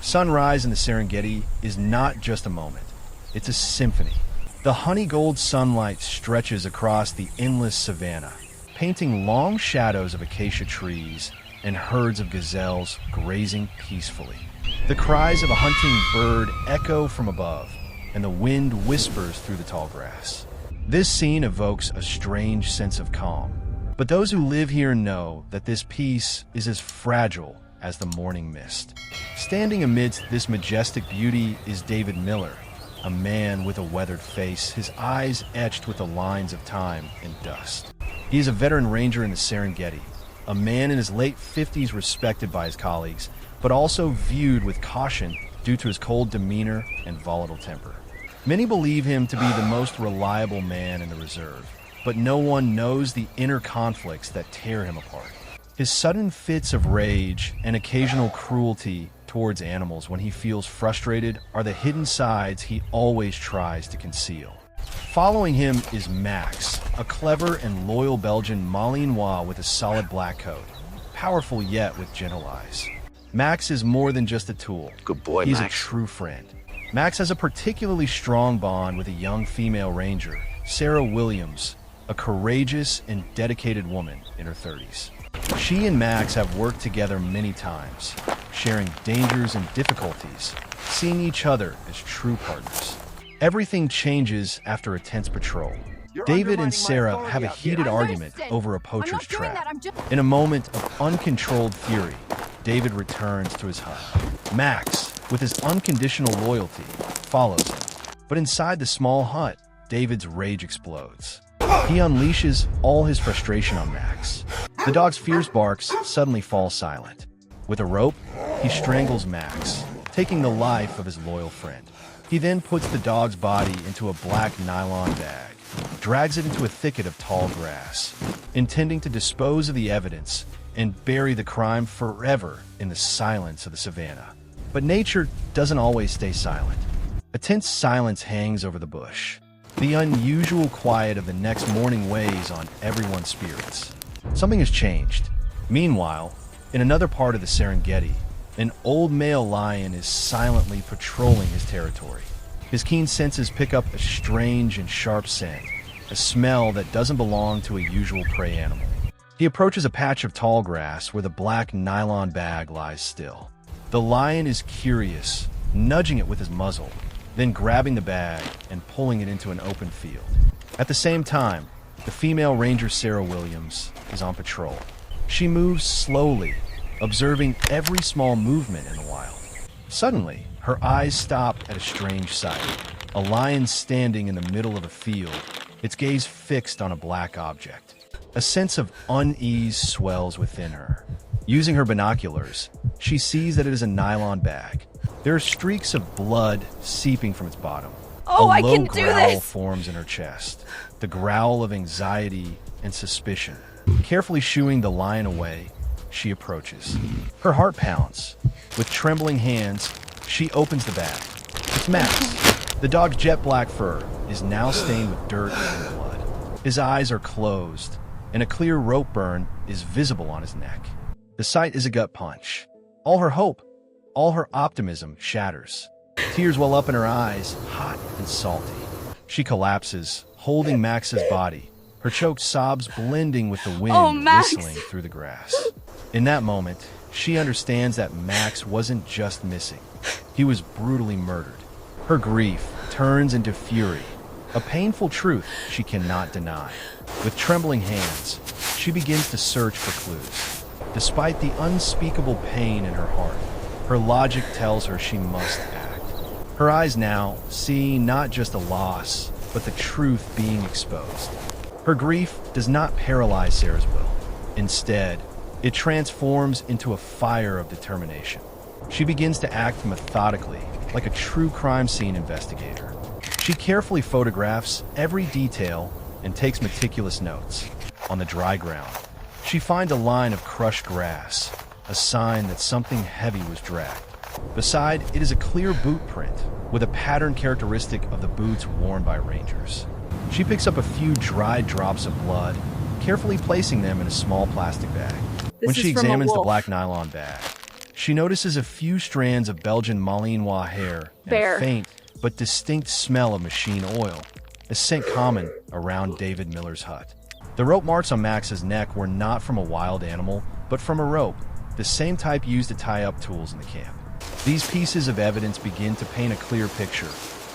Sunrise in the Serengeti is not just a moment, it's a symphony. The honey-gold sunlight stretches across the endless savanna, painting long shadows of acacia trees and herds of gazelles grazing peacefully. The cries of a hunting bird echo from above, and the wind whispers through the tall grass. This scene evokes a strange sense of calm, but those who live here know that this peace is as fragile as the morning mist. Standing amidst this majestic beauty is David Miller, a man with a weathered face, his eyes etched with the lines of time and dust. He is a veteran ranger in the Serengeti, a man in his late 50s respected by his colleagues, but also viewed with caution due to his cold demeanor and volatile temper. Many believe him to be the most reliable man in the reserve, but no one knows the inner conflicts that tear him apart. His sudden fits of rage and occasional cruelty towards animals when he feels frustrated are the hidden sides he always tries to conceal. Following him is Max, a clever and loyal Belgian Malinois with a solid black coat, powerful yet with gentle eyes. Max is more than just a tool. Good boy, He's Max. a true friend. Max has a particularly strong bond with a young female ranger, Sarah Williams, a courageous and dedicated woman in her 30s. She and Max have worked together many times, sharing dangers and difficulties, seeing each other as true partners. Everything changes after a tense patrol. David and Sarah have a heated argument over a poacher's trap. In a moment of uncontrolled fury, David returns to his hut. Max, with his unconditional loyalty, follows him. But inside the small hut, David's rage explodes. He unleashes all his frustration on Max. The dog's fierce barks suddenly fall silent. With a rope, he strangles Max, taking the life of his loyal friend. He then puts the dog's body into a black nylon bag, drags it into a thicket of tall grass, intending to dispose of the evidence and bury the crime forever in the silence of the savannah. But nature doesn't always stay silent. A tense silence hangs over the bush. The unusual quiet of the next morning weighs on everyone's spirits. Something has changed. Meanwhile, in another part of the Serengeti, an old male lion is silently patrolling his territory. His keen senses pick up a strange and sharp scent, a smell that doesn't belong to a usual prey animal. He approaches a patch of tall grass where the black nylon bag lies still. The lion is curious, nudging it with his muzzle, then grabbing the bag and pulling it into an open field. At the same time, the female ranger Sarah Williams is on patrol. She moves slowly, observing every small movement in the wild. Suddenly, her eyes stop at a strange sight. A lion standing in the middle of a field, its gaze fixed on a black object. A sense of unease swells within her. Using her binoculars, she sees that it is a nylon bag. There are streaks of blood seeping from its bottom. Oh, I A low can do growl this! forms in her chest, the growl of anxiety and suspicion. Carefully shooing the lion away, she approaches. Her heart pounds. With trembling hands, she opens the bag. It's Max. The dog's jet black fur is now stained with dirt and blood. His eyes are closed, and a clear rope burn is visible on his neck. The sight is a gut punch. All her hope, all her optimism shatters. Tears well up in her eyes, hot and salty. She collapses, holding Max's body, her choked sobs blending with the wind Oh, Max! whistling through the grass. In that moment, she understands that Max wasn't just missing. He was brutally murdered. Her grief turns into fury, a painful truth she cannot deny. With trembling hands, she begins to search for clues. Despite the unspeakable pain in her heart, her logic tells her she must act. Her eyes now see not just a loss, but the truth being exposed. Her grief does not paralyze Sarah's will. Instead, it transforms into a fire of determination. She begins to act methodically, like a true crime scene investigator. She carefully photographs every detail and takes meticulous notes. On the dry ground, she finds a line of crushed grass, a sign that something heavy was dragged. Beside it is a clear boot print with a pattern characteristic of the boots worn by rangers. She picks up a few dried drops of blood, carefully placing them in a small plastic bag. When she examines the black nylon bag, She notices a few strands of Belgian Malinois hair and a faint but distinct smell of machine oil, a scent common around David Miller's hut. The rope marks on Max's neck were not from a wild animal, but from a rope, the same type used to tie up tools in the camp. These pieces of evidence begin to paint a clear picture,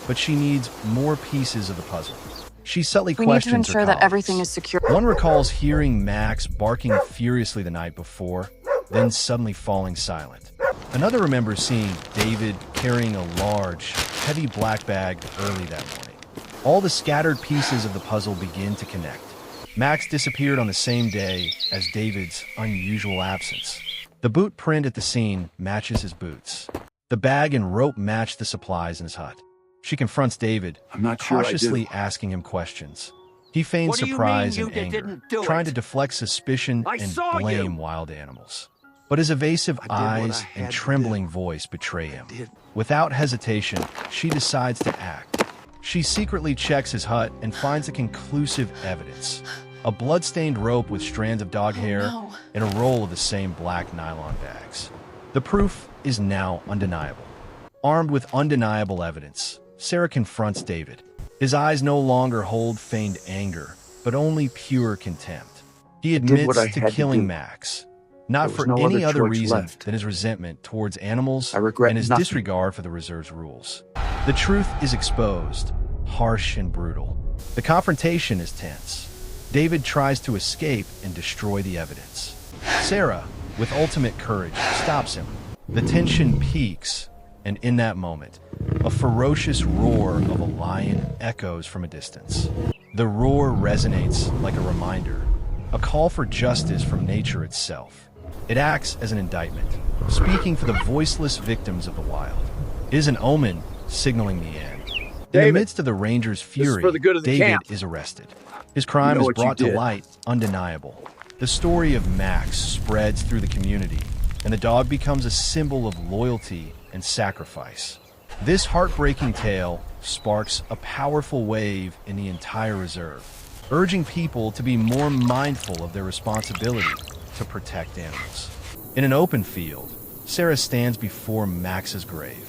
but she needs more pieces of the puzzle. She subtly questions her We need to ensure that everything is secure. One recalls hearing Max barking furiously the night before, then suddenly falling silent. Another remembers seeing David carrying a large, heavy black bag early that morning. All the scattered pieces of the puzzle begin to connect. Max disappeared on the same day as David's unusual absence. The boot print at the scene matches his boots. The bag and rope match the supplies in his hut. She confronts David, cautiously asking him questions. He feigns surprise and anger, trying to deflect suspicion and blame wild animals. But his evasive eyes and trembling voice betray him. Without hesitation, she decides to act. She secretly checks his hut and finds the conclusive evidence: a blood-stained rope with strands of dog hair and a roll of the same black nylon bags. The proof is now undeniable. Armed with undeniable evidence, Sarah confronts David. His eyes no longer hold feigned anger, but only pure contempt. He admits to killing Max, not for any other reason than his resentment towards animals and his disregard for the reserve's rules. The truth is exposed, harsh and brutal. The confrontation is tense. David tries to escape and destroy the evidence. Sarah, with ultimate courage, stops him. The tension peaks, and in that moment, a ferocious roar of a lion echoes from a distance. The roar resonates like a reminder, a call for justice from nature itself. It acts as an indictment, speaking for the voiceless victims of the wild. It is an omen signaling the end. In the midst of the Rangers' fury, David is arrested. His crime is brought to light, undeniable. The story of Max spreads through the community, and the dog becomes a symbol of loyalty and sacrifice. This heartbreaking tale sparks a powerful wave in the entire reserve, urging people to be more mindful of their responsibility to protect animals. In an open field, Sarah stands before Max's grave.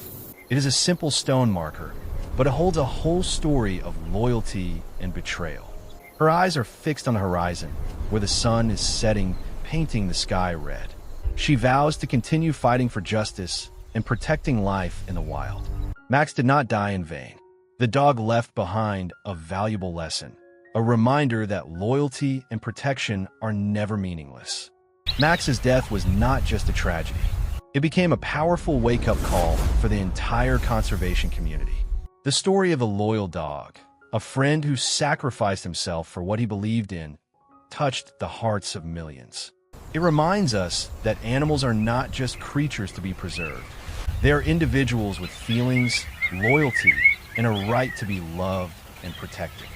It is a simple stone marker, but it holds a whole story of loyalty and betrayal. Her eyes are fixed on the horizon, where the sun is setting, painting the sky red. She vows to continue fighting for justice and protecting life in the wild. Max did not die in vain. The dog left behind a valuable lesson, a reminder that loyalty and protection are never meaningless. Max's death was not just a tragedy. It became a powerful wake-up call for the entire conservation community. The story of a loyal dog, a friend who sacrificed himself for what he believed in, touched the hearts of millions. It reminds us that animals are not just creatures to be preserved. They are individuals with feelings, loyalty, and a right to be loved and protected.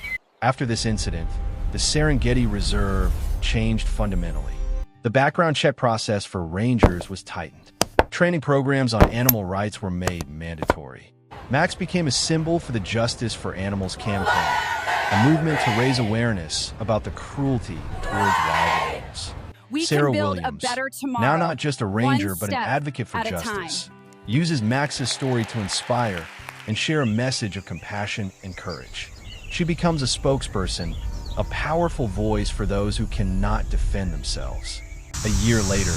After this incident, the Serengeti Reserve changed fundamentally. The background check process for rangers was tightened. Training programs on animal rights were made mandatory. Max became a symbol for the Justice for Animals campaign, a movement to raise awareness about the cruelty towards wild animals. Sarah Williams, now not just a ranger but an advocate for justice, uses Max's story to inspire and share a message of compassion and courage. She becomes a spokesperson, a powerful voice for those who cannot defend themselves. A year later,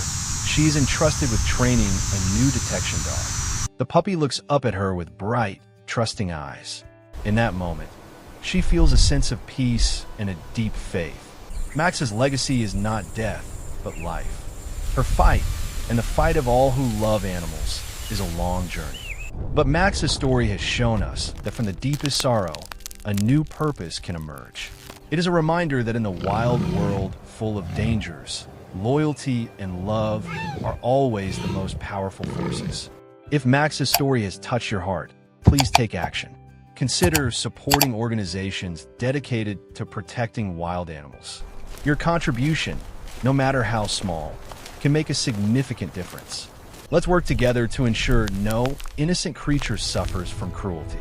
she is entrusted with training a new detection dog. The puppy looks up at her with bright, trusting eyes. In that moment, she feels a sense of peace and a deep faith. Max's legacy is not death, but life. Her fight, and the fight of all who love animals, is a long journey. But Max's story has shown us that from the deepest sorrow, a new purpose can emerge. It is a reminder that in the wild world full of dangers, loyalty and love are always the most powerful forces. If Max's story has touched your heart, please take action. Consider supporting organizations dedicated to protecting wild animals. Your contribution, no matter how small, can make a significant difference. Let's work together to ensure no innocent creature suffers from cruelty.